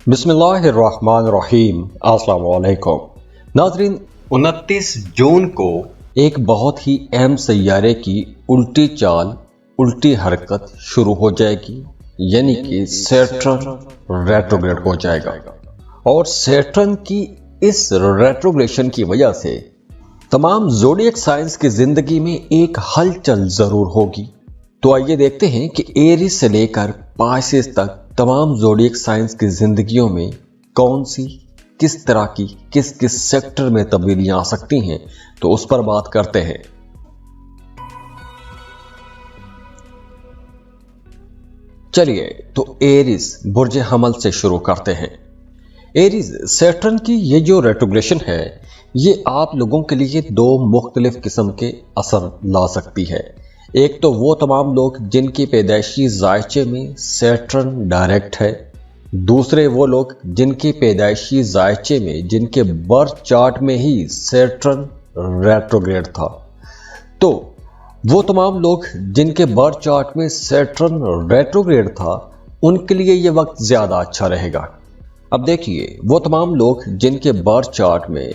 बिस्मिल्लाहिर्रहमानिर्रहीम। अस्सलाम वालेकुम नाज़रीन, 29 जून को एक बहुत ही अहम सैयारे की उल्टी चाल, उल्टी हरकत शुरू हो जाएगी, यानी कि सैटर्न रेट्रोग्रेड हो जाएगा। और सैटर्न की इस रेट्रोग्रेशन की वजह से तमाम ज़ोडिएक साइंस की जिंदगी में एक हलचल जरूर होगी। तो आइए देखते हैं कि एरीज से लेकर पाइसेस तक तमाम ज़ोडिएक साइंस की जिंदगियों में कौन सी, किस तरह की, किस किस सेक्टर में तब्दीलियां आ सकती हैं, तो उस पर बात करते हैं। चलिए तो एरीज बुर्ज हमल से शुरू करते हैं। एरीज सैटर्न की ये जो रेट्रोग्रेशन है, ये आप लोगों के लिए दो मुख्तलिफ किस्म के असर ला सकती है। एक तो वो तमाम लोग जिनकी पैदाइशी जायचे में सैटर्न डायरेक्ट है, दूसरे वो लोग जिनकी पैदाइशी जायचे में, जिनके बर्थ चार्ट में ही सैटर्न रेट्रोग्रेड था। तो वो तमाम लोग जिनके बर्थ चार्ट में सैटर्न रेट्रोग्रेड था, उनके लिए ये वक्त ज़्यादा अच्छा रहेगा। अब देखिए, वो तमाम लोग जिनके बर्थ चार्ट में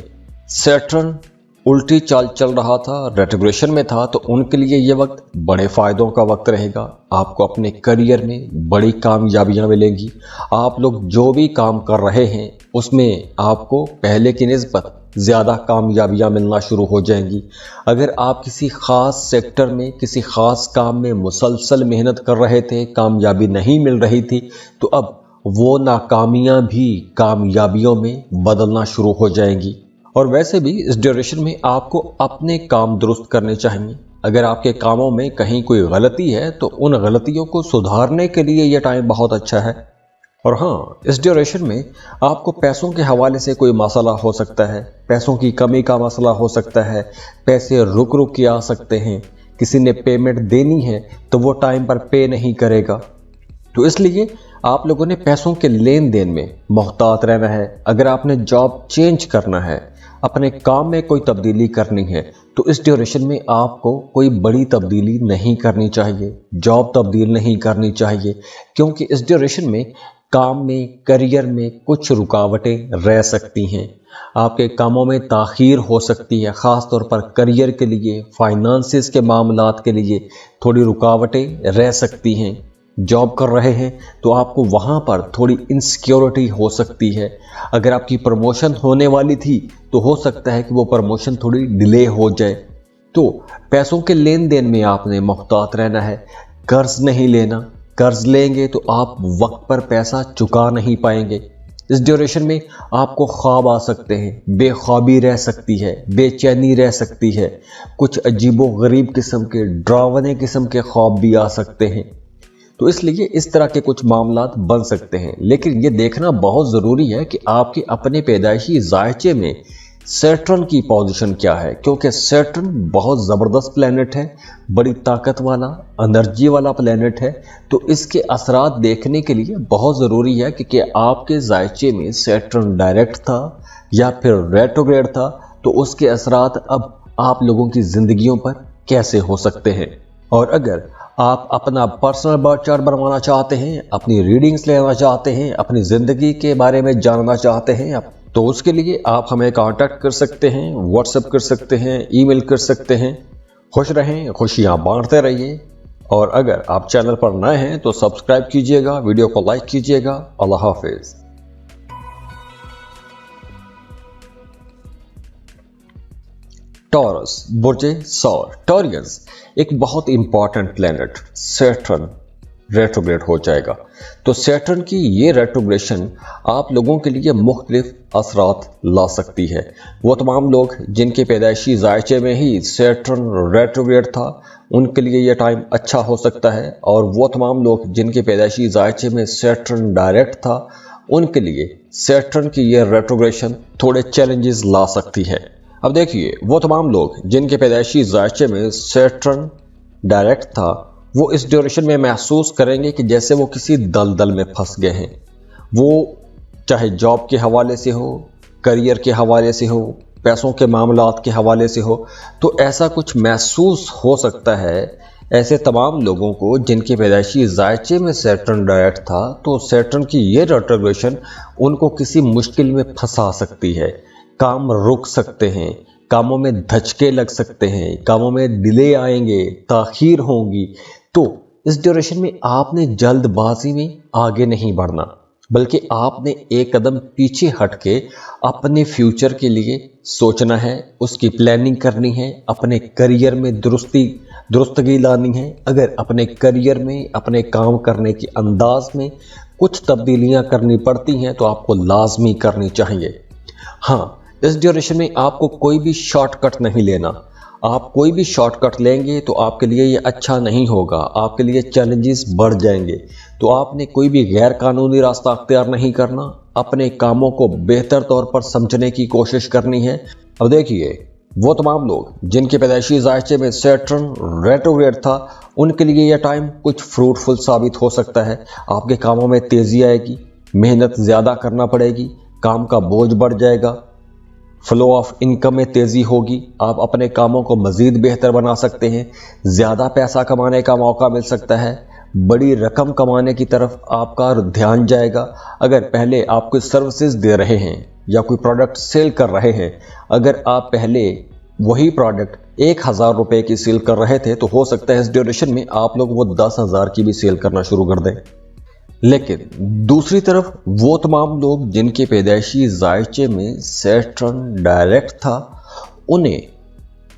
सैटर्न उल्टी चाल चल रहा था, रेट्रोग्रेशन में था, तो उनके लिए ये वक्त बड़े फ़ायदों का वक्त रहेगा। आपको अपने करियर में बड़ी कामयाबियां मिलेंगी। आप लोग जो भी काम कर रहे हैं उसमें आपको पहले की निस्बत ज़्यादा कामयाबियां मिलना शुरू हो जाएंगी। अगर आप किसी ख़ास सेक्टर में, किसी ख़ास काम में मुसलसल मेहनत कर रहे थे, कामयाबी नहीं मिल रही थी, तो अब वो नाकामियां भी कामयाबियों में बदलना शुरू हो जाएंगी। और वैसे भी इस ड्यूरेशन में आपको अपने काम दुरुस्त करने चाहिए। अगर आपके कामों में कहीं कोई गलती है तो उन गलतियों को सुधारने के लिए यह टाइम बहुत अच्छा है। और हाँ, इस ड्यूरेशन में आपको पैसों के हवाले से कोई मसला हो सकता है, पैसों की कमी का मसला हो सकता है, पैसे रुक रुक के आ सकते हैं, किसी ने पेमेंट देनी है तो वो टाइम पर पे नहीं करेगा। तो इसलिए आप लोगों ने पैसों के लेन देन में मोहतात रहना है। अगर आपने जॉब चेंज करना है, अपने काम में कोई तब्दीली करनी है, तो इस ड्यूरेशन में आपको कोई बड़ी तब्दीली नहीं करनी चाहिए, जॉब तब्दील नहीं करनी चाहिए, क्योंकि इस ड्यूरेशन में काम में, करियर में कुछ रुकावटें रह सकती हैं। आपके कामों में ताख़ीर हो सकती है, ख़ास तौर पर करियर के लिए, फाइनेंसेस के मामलात के लिए थोड़ी रुकावटें रह सकती हैं। जॉब कर रहे हैं तो आपको वहाँ पर थोड़ी इनसिक्योरिटी हो सकती है। अगर आपकी प्रमोशन होने वाली थी तो हो सकता है कि वो प्रमोशन थोड़ी डिले हो जाए। तो पैसों के लेन देन में आपने मुहतात रहना है, कर्ज नहीं लेना। कर्ज लेंगे तो आप वक्त पर पैसा चुका नहीं पाएंगे। इस ड्यूरेशन में आपको ख्वाब आ सकते हैं, बेख्वाबी रह सकती है, बेचैनी रह सकती है, कुछ अजीबो गरीब किस्म के, डरावने किस्म के ख्वाब भी आ सकते हैं। तो इसलिए इस तरह के कुछ मामलात बन सकते हैं। लेकिन ये देखना बहुत ज़रूरी है कि आपके अपने पैदाइशी जायचे में सैटर्न की पोजीशन क्या है, क्योंकि सैटर्न बहुत ज़बरदस्त प्लैनेट है, बड़ी ताकत वाला, एनर्जी वाला प्लैनेट है। तो इसके असरात देखने के लिए बहुत ज़रूरी है कि आपके जायचे में सैटर्न डायरेक्ट था या फिर रेट्रोग्रेड था, तो उसके असरात अब आप लोगों की ज़िंदगियों पर कैसे हो सकते हैं। और अगर आप अपना पर्सनल बर्थ चार्ट बनवाना चाहते हैं, अपनी रीडिंग्स लेना चाहते हैं, अपनी ज़िंदगी के बारे में जानना चाहते हैं, तो उसके लिए आप हमें कांटेक्ट कर सकते हैं, व्हाट्सएप कर सकते हैं, ईमेल कर सकते हैं। खुश रहें, खुशियां बांटते रहिए। और अगर आप चैनल पर नए हैं तो सब्सक्राइब कीजिएगा, वीडियो को लाइक कीजिएगा। अल्लाह हाफिज़। टॉरस बुर्जे सौर, टॉरियंस एक बहुत इंपॉर्टेंट प्लैनेट सैटर्न रेट्रोग्रेड हो जाएगा। तो सैटर्न की ये रेट्रोग्रेशन आप लोगों के लिए मुख्तलिफ असरात ला सकती है। वो तमाम लोग जिनके पैदाइशी जायचे में ही सैटर्न रेट्रोग्रेड था, उनके लिए ये टाइम अच्छा हो सकता है। और वो तमाम लोग जिनके पैदाइशी जायचे में सैटर्न डायरेक्ट था, उनके लिए सैटर्न की ये रेट्रोग्रेशन थोड़े चैलेंजेस ला सकती है। अब देखिए, वो तमाम लोग जिनके पैदाइशी जायचे में सैटर्न डायरेक्ट था, वो इस ड्यूरेशन में महसूस करेंगे कि जैसे वो किसी दलदल में फंस गए हैं। वो चाहे जॉब के हवाले से हो, करियर के हवाले से हो, पैसों के मामलात के हवाले से हो, तो ऐसा कुछ महसूस हो सकता है ऐसे तमाम लोगों को जिनके पैदाइशी जायचे में सैटर्न डायरेक्ट था, तो सैटर्न की ये रेट्रोग्रेशन उनको किसी मुश्किल में फंसा सकती है। काम रुक सकते हैं, कामों में धचके लग सकते हैं, कामों में डिले आएंगे, ताखीर होंगी। तो इस ड्यूरेशन में आपने जल्दबाजी में आगे नहीं बढ़ना, बल्कि आपने एक कदम पीछे हट के अपने फ्यूचर के लिए सोचना है, उसकी प्लानिंग करनी है, अपने करियर में दुरुस्तगी लानी है। अगर अपने करियर में, अपने काम करने के अंदाज में कुछ तब्दीलियां करनी पड़ती हैं तो आपको लाजमी करनी चाहिए। हाँ, इस ड्यूरेशन में आपको कोई भी शॉर्टकट नहीं लेना। आप कोई भी शॉर्टकट लेंगे तो आपके लिए ये अच्छा नहीं होगा, आपके लिए चैलेंजेस बढ़ जाएंगे। तो आपने कोई भी गैर कानूनी रास्ता अख्तियार नहीं करना, अपने कामों को बेहतर तौर पर समझने की कोशिश करनी है। अब देखिए, वो तमाम लोग जिनके पैदाइशी जायचे में सैटर्न रेट्रोग्रेड था, उनके लिए यह टाइम कुछ फ्रूटफुल साबित हो सकता है। आपके कामों में तेजी आएगी, मेहनत ज़्यादा करना पड़ेगी, काम का बोझ बढ़ जाएगा, फ्लो ऑफ इनकम में तेज़ी होगी, आप अपने कामों को मज़ीद बेहतर बना सकते हैं, ज़्यादा पैसा कमाने का मौका मिल सकता है, बड़ी रकम कमाने की तरफ आपका ध्यान जाएगा। अगर पहले आप कोई सर्विसेज दे रहे हैं या कोई प्रोडक्ट सेल कर रहे हैं, अगर आप पहले वही प्रोडक्ट 1000 रुपये की सेल कर रहे थे, तो हो सकता है इस ड्यूरेशन में आप लोग वो 10,000 की भी सेल करना शुरू कर दें। लेकिन दूसरी तरफ वो तमाम लोग जिनके पैदाइशी जायचे में सैटर्न डायरेक्ट था, उन्हें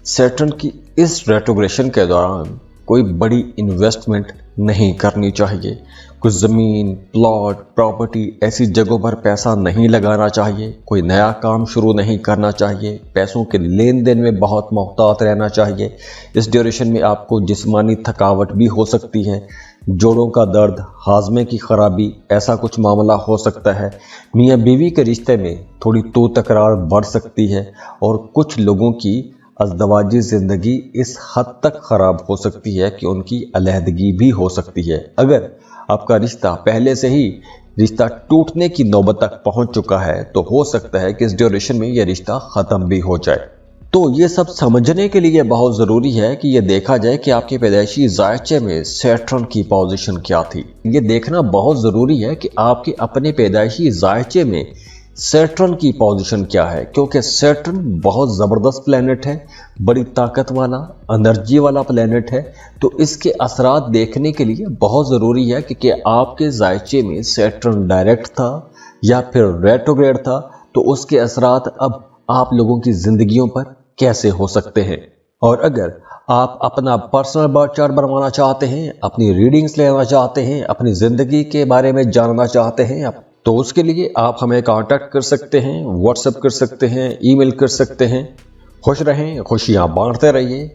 सैटर्न की इस रेट्रोग्रेशन के दौरान कोई बड़ी इन्वेस्टमेंट नहीं करनी चाहिए। कुछ ज़मीन, प्लॉट, प्रॉपर्टी ऐसी जगहों पर पैसा नहीं लगाना चाहिए। कोई नया काम शुरू नहीं करना चाहिए। पैसों के लेन देन में बहुत मोहतात रहना चाहिए। इस ड्यूरेशन में आपको जिस्मानी थकावट भी हो सकती है, जोड़ों का दर्द, हाजमे की खराबी, ऐसा कुछ मामला हो सकता है। मियाँ बीवी के रिश्ते में थोड़ी तो तकरार बढ़ सकती है और कुछ लोगों की अज़दवाजी ज़िंदगी इस हद तक ख़राब हो सकती है कि उनकी अलहदगी भी हो सकती है। अगर आपका रिश्ता पहले से ही रिश्ता टूटने की नौबत तक पहुंच चुका है, तो हो सकता है कि इस ड्यूरेशन में यह रिश्ता ख़त्म भी हो जाए। तो ये सब समझने के लिए बहुत ज़रूरी है कि ये देखा जाए कि आपके पैदाइशी जायचे में सैटर्न की पोजीशन क्या थी। ये देखना बहुत ज़रूरी है कि आपके अपने पैदाइशी जायचे में सैटर्न की पोजीशन क्या है, क्योंकि सैटर्न बहुत ज़बरदस्त प्लैनेट है, बड़ी ताकत वाला, एनर्जी वाला प्लैनेट है। तो इसके असरात देखने के लिए बहुत ज़रूरी है कि आपके जायचे में सैटर्न डायरेक्ट था या फिर रेट्रोग्रेड था, तो उसके असरात अब आप लोगों की ज़िंदगियों पर कैसे हो सकते हैं। और अगर आप अपना पर्सनल बर्थ चार्ट बनवाना चाहते हैं, अपनी रीडिंग्स लेना चाहते हैं, अपनी ज़िंदगी के बारे में जानना चाहते हैं, तो उसके लिए आप हमें कांटेक्ट कर सकते हैं, व्हाट्सएप कर सकते हैं, ईमेल कर सकते हैं। खुश रहें, खुशियां बांटते रहिए।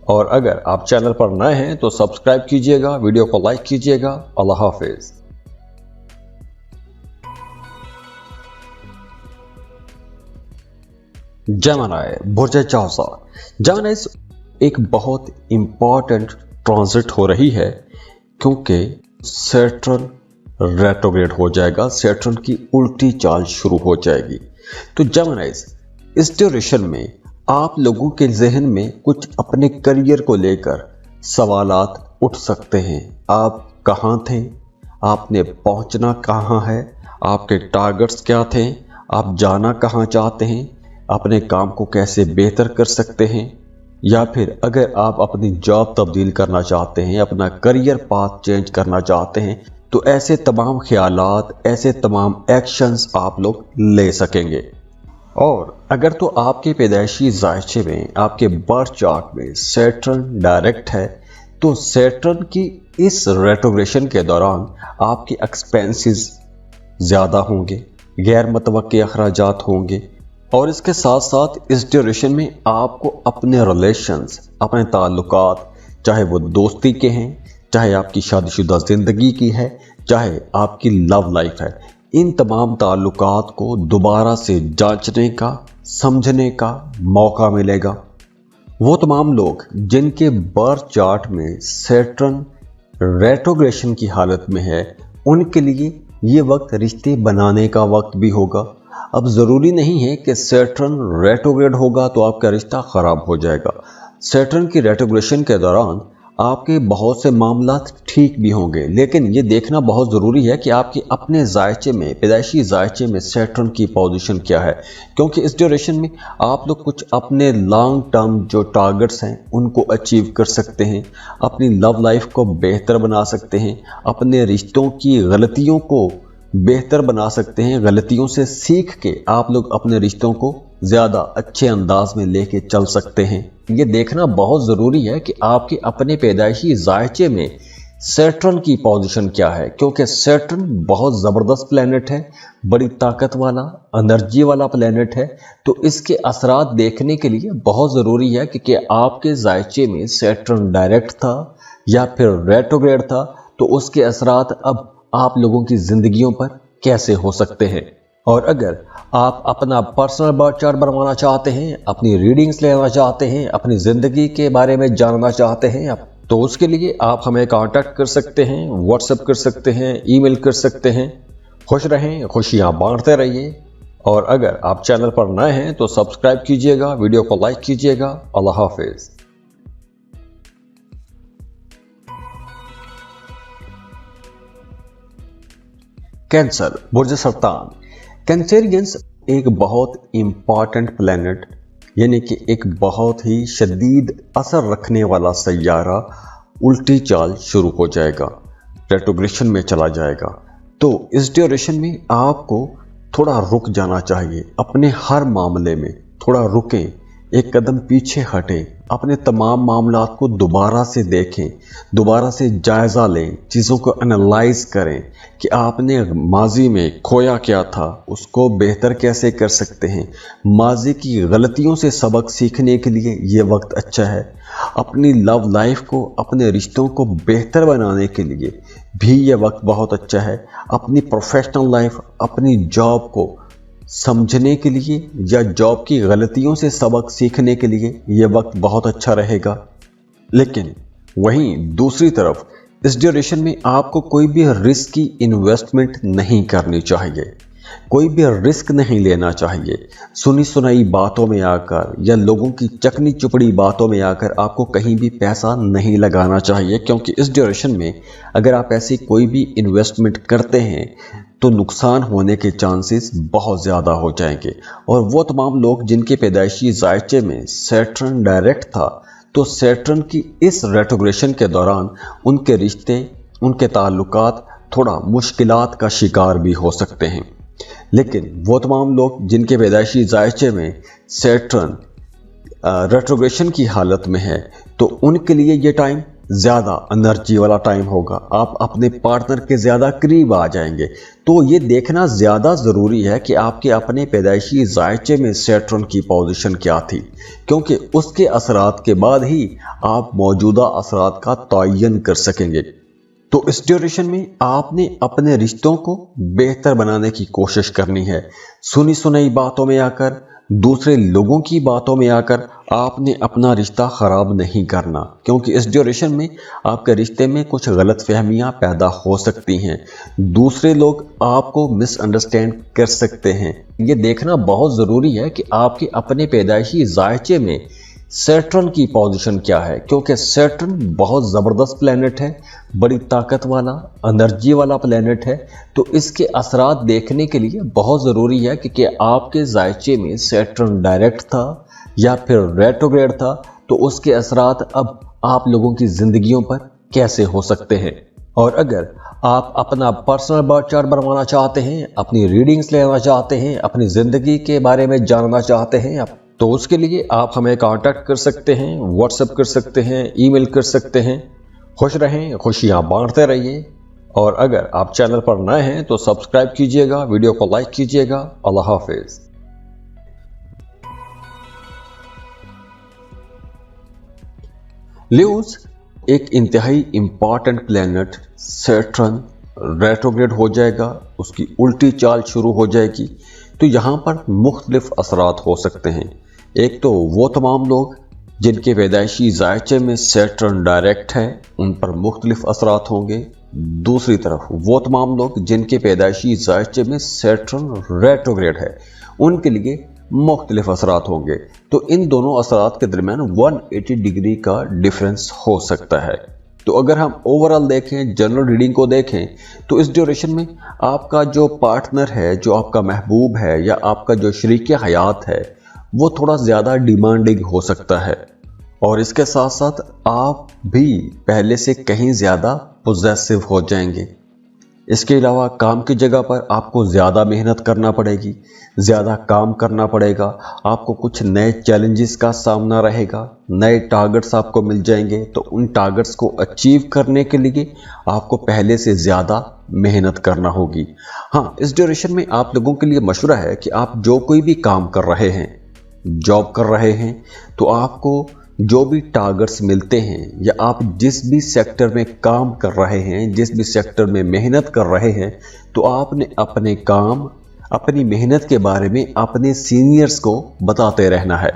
और अगर आप चैनल पर नए हैं तो सब्सक्राइब कीजिएगा, वीडियो को लाइक कीजिएगा। अल्लाह हाफिज़। जेमिनी, बुर्ज चौसा। जेमिनी एक बहुत इंपॉर्टेंट ट्रांजिट हो रही है, क्योंकि सैटर्न रेट्रोग्रेड हो जाएगा, सैटर्न की उल्टी चाल शुरू हो जाएगी। तो जेमिनी, इस ड्यूरेशन में आप लोगों के जहन में कुछ अपने करियर को लेकर सवालात उठ सकते हैं। आप कहाँ थे, आपने पहुँचना कहाँ है, आपके टारगेट्स क्या थे, आप जाना कहाँ चाहते हैं, अपने काम को कैसे बेहतर कर सकते हैं, या फिर अगर आप अपनी जॉब तब्दील करना चाहते हैं, अपना करियर पाथ चेंज करना चाहते हैं, तो ऐसे तमाम ख्यालात, ऐसे तमाम एक्शंस आप लोग ले सकेंगे। और अगर तो आपके पैदाइशी जायचे में, आपके बर्थ चार्ट में सैटर्न डायरेक्ट है, तो सैटर्न की इस रेट्रोग्रेशन के दौरान आपके एक्सपेंसेस ज़्यादा होंगे, गैर मुतवक्की अखराजात होंगे। और इसके साथ साथ इस ड्यूरेशन में आपको अपने रिलेशंस, अपने ताल्लुकात, चाहे वो दोस्ती के हैं, चाहे आपकी शादीशुदा ज़िंदगी की है, चाहे आपकी लव लाइफ है, इन तमाम ताल्लुकात को दोबारा से जांचने का, समझने का मौका मिलेगा। वो तमाम लोग जिनके बर्थ चार्ट में सैटर्न रेट्रोग्रेशन की हालत में है, उनके लिए ये वक्त रिश्ते बनाने का वक्त भी होगा। अब ज़रूरी नहीं है कि सैटर्न रेट्रोग्रेड होगा तो आपका रिश्ता ख़राब हो जाएगा। सैटर्न की रेट्रोग्रेशन के दौरान आपके बहुत से मामलात ठीक भी होंगे, लेकिन ये देखना बहुत ज़रूरी है कि आपके अपने जायचे में, पैदाइशी जायचे में सैटर्न की पोजीशन क्या है, क्योंकि इस ड्यूरेशन में आप लोग कुछ अपने लॉन्ग टर्म जो टारगेट्स हैं उनको अचीव कर सकते हैं, अपनी लव लाइफ को बेहतर बना सकते हैं, अपने रिश्तों की गलतियों को बेहतर बना सकते हैं। गलतियों से सीख के आप लोग अपने रिश्तों को ज़्यादा अच्छे अंदाज में लेके चल सकते हैं। ये देखना बहुत ज़रूरी है कि आपके अपने पैदाइशी जायचे में सैटर्न की पोजीशन क्या है, क्योंकि सैटर्न बहुत ज़बरदस्त प्लैनेट है, बड़ी ताकत वाला, एनर्जी वाला प्लैनेट है। तो इसके असरात देखने के लिए बहुत ज़रूरी है कि आपके जायचे में सैटर्न डायरेक्ट था या फिर रेट्रोग्रेड था, तो उसके असरात अब आप लोगों की ज़िंदगियों पर कैसे हो सकते हैं। और अगर आप अपना पर्सनल बर्थ चार्ट बनवाना चाहते हैं, अपनी रीडिंग्स लेना चाहते हैं, अपनी ज़िंदगी के बारे में जानना चाहते हैं, तो उसके लिए आप हमें कांटेक्ट कर सकते हैं, व्हाट्सएप कर सकते हैं, ईमेल कर सकते हैं। खुश रहें, खुशियां बांटते रहिए। और अगर आप चैनल पर नए हैं तो सब्सक्राइब कीजिएगा, वीडियो को लाइक कीजिएगा। अल्लाह हाफिज़। कैंसर, बुर्ज सरतान। कैंसेरियंस एक बहुत इम्पॉर्टेंट प्लैनेट, यानी कि एक बहुत ही शदीद असर रखने वाला सैयारा उल्टी चाल शुरू हो जाएगा, रेट्रोग्रेशन में चला जाएगा। तो इस ड्यूरेशन में आपको थोड़ा रुक जाना चाहिए, अपने हर मामले में थोड़ा रुकें, एक कदम पीछे हटें, अपने तमाम मामलात को दोबारा से देखें, दोबारा से जायज़ा लें, चीज़ों को एनालाइज करें कि आपने माजी में खोया क्या था, उसको बेहतर कैसे कर सकते हैं। माजी की गलतियों से सबक सीखने के लिए ये वक्त अच्छा है। अपनी लव लाइफ को, अपने रिश्तों को बेहतर बनाने के लिए भी ये वक्त बहुत अच्छा है। अपनी प्रोफेशनल लाइफ, अपनी जॉब को समझने के लिए या जॉब की गलतियों से सबक सीखने के लिए ये वक्त बहुत अच्छा रहेगा। लेकिन वहीं दूसरी तरफ इस ड्यूरेशन में आपको कोई भी रिस्की इन्वेस्टमेंट नहीं करनी चाहिए, कोई भी रिस्क नहीं लेना चाहिए। सुनी सुनाई बातों में आकर या लोगों की चकनी चुपड़ी बातों में आकर आपको कहीं भी पैसा नहीं लगाना चाहिए, क्योंकि इस ड्यूरेशन में अगर आप ऐसी कोई भी इन्वेस्टमेंट करते हैं तो नुकसान होने के चांसेस बहुत ज़्यादा हो जाएंगे। और वो तमाम लोग जिनके पैदाइशी जायचे में सैटर्न डायरेक्ट था, तो सैटर्न की इस रेट्रोग्रेशन के दौरान उनके रिश्ते, उनके ताल्लुकात थोड़ा मुश्किलात का शिकार भी हो सकते हैं। लेकिन वो तमाम लोग जिनके पैदाइशी जायचे में सैटर्न रेट्रोग्रेशन की हालत में है, तो उनके लिए ये टाइम ज़्यादा एनर्जी वाला टाइम होगा, आप अपने पार्टनर के ज़्यादा करीब आ जाएंगे। तो ये देखना ज़्यादा ज़रूरी है कि आपके अपने पैदाइशी जायचे में सैटर्न की पोजीशन क्या थी, क्योंकि उसके असरात के बाद ही आप मौजूदा असरात का तयन कर सकेंगे। तो इस ड्यूरेशन में आपने अपने रिश्तों को बेहतर बनाने की कोशिश करनी है। सुनी सुनाई बातों में आकर, दूसरे लोगों की बातों में आकर आपने अपना रिश्ता ख़राब नहीं करना, क्योंकि इस ड्यूरेशन में आपके रिश्ते में कुछ गलत फहमियाँ पैदा हो सकती हैं, दूसरे लोग आपको मिसअंडरस्टैंड कर सकते हैं। ये देखना बहुत ज़रूरी है कि आपके अपने पैदाइशी जायचे में सैटर्न की पोजीशन क्या है, क्योंकि सैटर्न बहुत ज़बरदस्त प्लैनेट है, बड़ी ताकत वाला, एनर्जी वाला प्लैनेट है। तो इसके असरात देखने के लिए बहुत ज़रूरी है कि आपके जायचे में सैटर्न डायरेक्ट था या फिर रेट्रोग्रेड था, तो उसके असरात अब आप लोगों की ज़िंदगियों पर कैसे हो सकते हैं। और अगर आप अपना पर्सनल बर्थ चार्ट बनवाना चाहते हैं, अपनी रीडिंग्स लेना चाहते हैं, अपनी ज़िंदगी के बारे में जानना चाहते हैं, तो उसके लिए आप हमें कांटेक्ट कर सकते हैं, व्हाट्सएप कर सकते हैं, ईमेल कर सकते हैं। खुश रहें, खुशियां बांटते रहिए। और अगर आप चैनल पर नए हैं तो सब्सक्राइब कीजिएगा, वीडियो को लाइक कीजिएगा। अल्लाह हाफिज़। लियोस एक इंतहाई इम्पॉर्टेंट प्लैनेट सैटर्न रेट्रोग्रेड हो जाएगा, उसकी उल्टी चाल शुरू हो जाएगी। तो यहाँ पर मुख्तलिफ असरात हो सकते हैं। एक तो वो तमाम लोग जिनके पैदाइशी जायचे में सैटर्न डायरेक्ट है, उन पर मुख्तलिफ असरात होंगे। दूसरी तरफ वो तमाम लोग जिनके पैदाइशी जायचे में सैटर्न रेट्रोग्रेड है, उनके लिए मुख्तलिफ असरात होंगे। तो इन दोनों असरात के दरमियान 180 डिग्री का डिफरेंस हो सकता है। तो अगर हम ओवरऑल देखें, जनरल रीडिंग को देखें, तो इस ड्यूरेशन में आपका जो पार्टनर है, जो आपका महबूब है या आपका जो शरीक हयात है, वो थोड़ा ज़्यादा डिमांडिंग हो सकता है और इसके साथ साथ आप भी पहले से कहीं ज़्यादा पोजेसिव हो जाएंगे। इसके अलावा काम की जगह पर आपको ज़्यादा मेहनत करना पड़ेगी, ज़्यादा काम करना पड़ेगा, आपको कुछ नए चैलेंजेस का सामना रहेगा, नए टारगेट्स आपको मिल जाएंगे। तो उन टारगेट्स को अचीव करने के लिए आपको पहले से ज़्यादा मेहनत करना होगी। हाँ, इस ड्यूरेशन में आप लोगों के लिए मशवरा है कि आप जो कोई भी काम कर रहे हैं, जॉब कर रहे हैं, तो आपको जो भी टारगेट्स मिलते हैं या आप जिस भी सेक्टर में काम कर रहे हैं, जिस भी सेक्टर में मेहनत कर रहे हैं, तो आपने अपने काम, अपनी मेहनत के बारे में अपने सीनियर्स को बताते रहना है।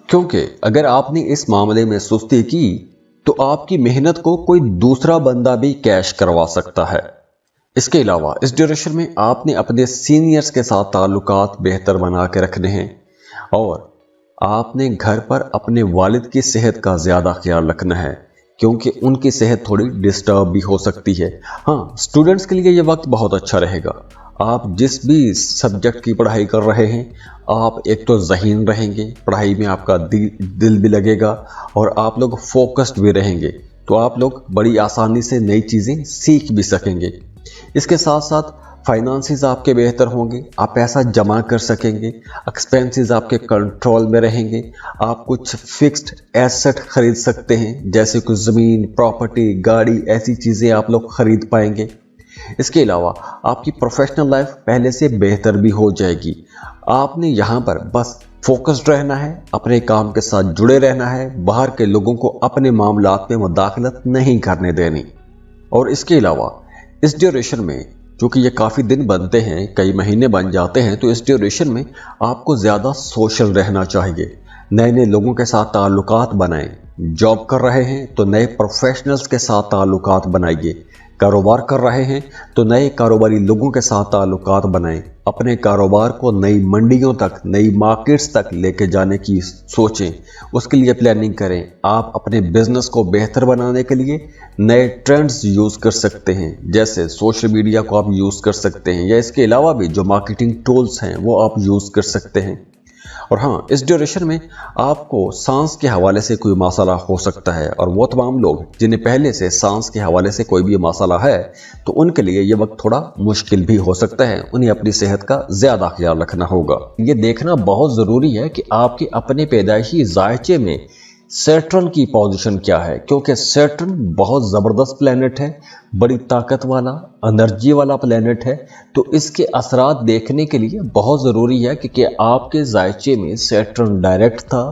क्योंकि अगर आपने इस मामले में सुस्ती की तो आपकी मेहनत को कोई दूसरा बंदा भी कैश करवा सकता है। इसके अलावा इस ड्यूरेशन में आपने अपने सीनियर्स के साथ ताल्लुकात बेहतर बना के रखने हैं और आपने घर पर अपने वालिद की सेहत का ज़्यादा ख्याल रखना है, क्योंकि उनकी सेहत थोड़ी डिस्टर्ब भी हो सकती है। हाँ, स्टूडेंट्स के लिए ये वक्त बहुत अच्छा रहेगा। आप जिस भी सब्जेक्ट की पढ़ाई कर रहे हैं, आप एक तो ज़हीन रहेंगे, पढ़ाई में आपका दिल भी लगेगा और आप लोग फोकस्ड भी रहेंगे, तो आप लोग बड़ी आसानी से नई चीज़ें सीख भी सकेंगे। इसके साथ साथ फाइनेंसेस आपके बेहतर होंगे, आप पैसा जमा कर सकेंगे, एक्सपेंसेस आपके कंट्रोल में रहेंगे, आप कुछ फिक्स्ड एसेट खरीद सकते हैं, जैसे कुछ ज़मीन, प्रॉपर्टी, गाड़ी, ऐसी चीज़ें आप लोग खरीद पाएंगे। इसके अलावा आपकी प्रोफेशनल लाइफ पहले से बेहतर भी हो जाएगी। आपने यहाँ पर बस फोकस्ड रहना है, अपने काम के साथ जुड़े रहना है, बाहर के लोगों को अपने मामलात में मुदाखलत नहीं करने देनी। और इसके अलावा इस ड्यूरेशन में, क्योंकि ये काफ़ी दिन बनते हैं, कई महीने बन जाते हैं, तो इस ड्यूरेशन में आपको ज़्यादा सोशल रहना चाहिए। नए नए लोगों के साथ ताल्लुकात बनाएं। जॉब कर रहे हैं तो नए प्रोफेशनल्स के साथ ताल्लुकात बनाइए। कारोबार कर रहे हैं तो नए कारोबारी लोगों के साथ ताल्लुकात बनाएं। अपने कारोबार को नई मंडियों तक, नई मार्केट्स तक लेके जाने की सोचें, उसके लिए प्लानिंग करें। आप अपने बिजनेस को बेहतर बनाने के लिए नए ट्रेंड्स यूज़ कर सकते हैं, जैसे सोशल मीडिया को आप यूज़ कर सकते हैं या इसके अलावा भी जो मार्केटिंग टूल्स हैं वो आप यूज़ कर सकते हैं। और हाँ, इस ड्यूरेशन में आपको सांस के हवाले से कोई मसला हो सकता है और वो तमाम लोग जिन्हें पहले से सांस के हवाले से कोई भी मसला है, तो उनके लिए ये वक्त थोड़ा मुश्किल भी हो सकता है। उन्हें अपनी सेहत का ज़्यादा ख्याल रखना होगा। ये देखना बहुत ज़रूरी है कि आपके अपने पैदाइशी जायचे में सैटर्न की पोजीशन क्या है, क्योंकि सैटर्न बहुत ज़बरदस्त प्लैनेट है, बड़ी ताकत वाला, एनर्जी वाला प्लैनेट है। तो इसके असरात देखने के लिए बहुत ज़रूरी है कि आपके जायचे में सैटर्न डायरेक्ट था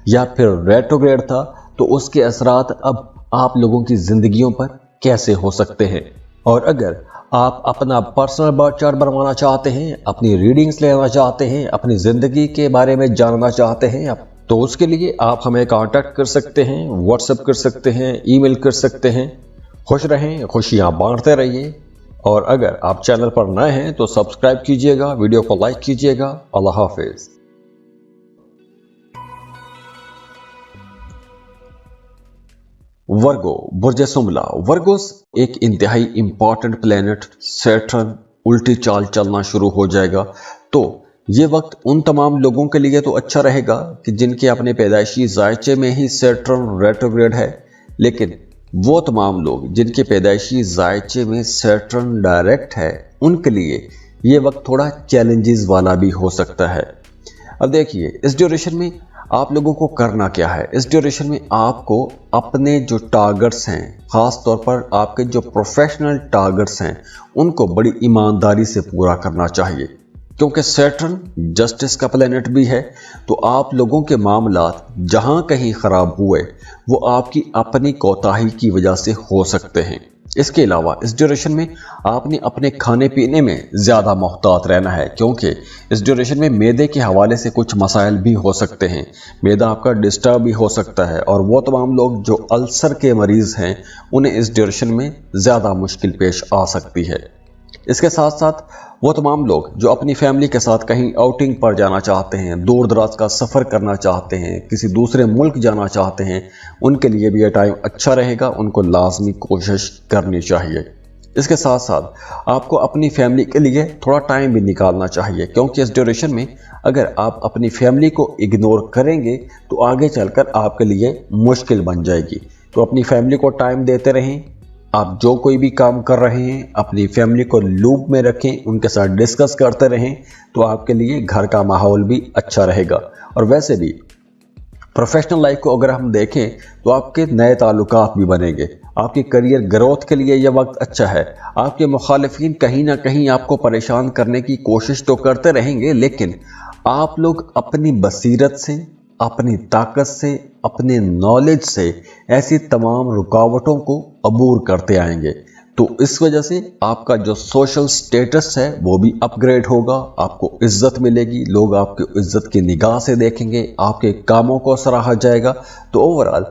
या फिर रेट्रोग्रेड था, तो उसके असरात अब आप लोगों की ज़िंदगियों पर कैसे हो सकते हैं। और अगर आप अपना पर्सनल बर्थ चार्ट बनवाना चाहते हैं, अपनी रीडिंग्स लेना चाहते हैं, अपनी ज़िंदगी के बारे में जानना चाहते हैं, तो उसके लिए आप हमें कांटेक्ट कर सकते हैं, व्हाट्सएप कर सकते हैं, ईमेल कर सकते हैं। खुश रहें, खुशियां बांटते रहिए। और अगर आप चैनल पर नए हैं तो सब्सक्राइब कीजिएगा, वीडियो को लाइक कीजिएगा। अल्लाह हाफिज। वर्गो, बुर्ज सुमला। वर्गोस एक इंतहाई इंपॉर्टेंट प्लेनेट सैटर्न उल्टी चाल चलना शुरू हो जाएगा। तो ये वक्त उन तमाम लोगों के लिए तो अच्छा रहेगा कि जिनके अपने पैदाइशी जायचे में ही सैटर्न रेट्रोग्रेड है, लेकिन वो तमाम लोग जिनके पैदाइशी जायचे में सैटर्न डायरेक्ट है, उनके लिए ये वक्त थोड़ा चैलेंजेस वाला भी हो सकता है। अब देखिए, इस ड्यूरेशन में आप लोगों को करना क्या है। इस ड्यूरेशन में आपको अपने जो टारगेट्स हैं, ख़ास तौर पर आपके जो प्रोफेशनल टारगेट्स हैं, उनको बड़ी ईमानदारी से पूरा करना चाहिए, क्योंकि सैटर्न जस्टिस का प्लैनेट भी है। तो आप लोगों के मामलात जहां कहीं ख़राब हुए वो आपकी अपनी कोताही की वजह से हो सकते हैं। इसके अलावा इस ड्यूरेशन में आपने अपने खाने पीने में ज़्यादा मोहतात रहना है, क्योंकि इस ड्यूरेशन में मैदे के हवाले से कुछ मसाइल भी हो सकते हैं। मैदा आपका डिस्टर्ब भी हो सकता है और वो तमाम लोग जो अल्सर के मरीज़ हैं, उन्हें इस ड्यूरेशन में ज़्यादा मुश्किल पेश आ सकती है। इसके साथ साथ वो तमाम लोग जो अपनी फैमिली के साथ कहीं आउटिंग पर जाना चाहते हैं, दूर दराज का सफ़र करना चाहते हैं, किसी दूसरे मुल्क जाना चाहते हैं, उनके लिए भी ये टाइम अच्छा रहेगा। उनको लाजमी कोशिश करनी चाहिए। इसके साथ साथ आपको अपनी फैमिली के लिए थोड़ा टाइम भी निकालना चाहिए, क्योंकि इस ड्यूरेशन में अगर आप अपनी फैमिली को इग्नोर करेंगे तो आगे चलकर आपके लिए मुश्किल बन जाएगी। तो अपनी फैमिली को टाइम देते रहें। आप जो कोई भी काम कर रहे हैं अपनी फैमिली को लूप में रखें, उनके साथ डिस्कस करते रहें, तो आपके लिए घर का माहौल भी अच्छा रहेगा। और वैसे भी प्रोफेशनल लाइफ को अगर हम देखें तो आपके नए ताल्लुकात भी बनेंगे। आपकी करियर ग्रोथ के लिए यह वक्त अच्छा है। आपके मुखालिफिन कहीं ना कहीं आपको परेशान करने की कोशिश तो करते रहेंगे, लेकिन आप लोग अपनी बसीरत से, अपनी ताकत से, अपने नॉलेज से ऐसी तमाम रुकावटों को अबूर करते आएंगे। तो इस वजह से आपका जो सोशल स्टेटस है वो भी अपग्रेड होगा, आपको इज्जत मिलेगी, लोग आपकी इज्जत की निगाह से देखेंगे, आपके कामों को सराहा जाएगा। तो ओवरऑल